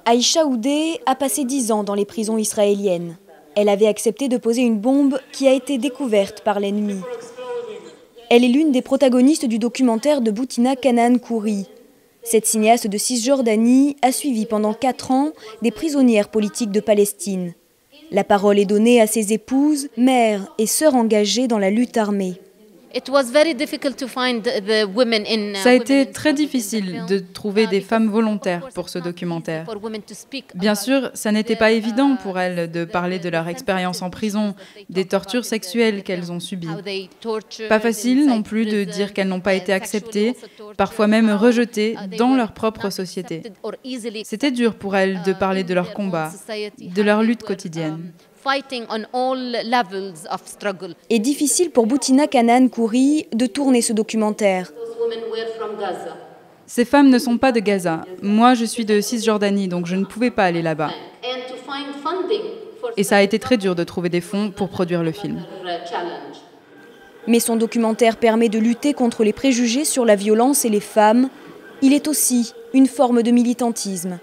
Aïcha Oudeh a passé 10 ans dans les prisons israéliennes. Elle avait accepté de poser une bombe qui a été découverte par l'ennemi. Elle est l'une des protagonistes du documentaire de Boutina Canaan Khoury. Cette cinéaste de Cisjordanie a suivi pendant 4 ans des prisonnières politiques de Palestine. La parole est donnée à ses épouses, mères et sœurs engagées dans la lutte armée. Ça a été très difficile de trouver des femmes volontaires pour ce documentaire. Bien sûr, ça n'était pas évident pour elles de parler de leur expérience en prison, des tortures sexuelles qu'elles ont subies. Pas facile non plus de dire qu'elles n'ont pas été acceptées, parfois même rejetées dans leur propre société. C'était dur pour elles de parler de leur combat, de leur lutte quotidienne. Et difficile pour Boutina Canaan Khoury de tourner ce documentaire. Ces femmes ne sont pas de Gaza. Moi, je suis de Cisjordanie, donc je ne pouvais pas aller là-bas. Et ça a été très dur de trouver des fonds pour produire le film. Mais son documentaire permet de lutter contre les préjugés sur la violence et les femmes. Il est aussi une forme de militantisme.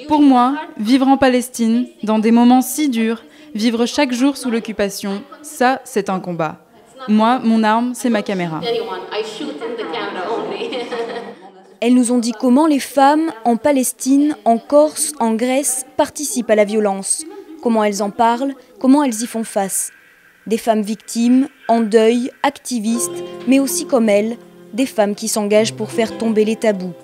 Pour moi, vivre en Palestine, dans des moments si durs, vivre chaque jour sous l'occupation, ça, c'est un combat. Moi, mon arme, c'est ma caméra. Elles nous ont dit comment les femmes, en Palestine, en Corse, en Grèce, participent à la violence. Comment elles en parlent, comment elles y font face. Des femmes victimes, en deuil, activistes, mais aussi comme elles, des femmes qui s'engagent pour faire tomber les tabous.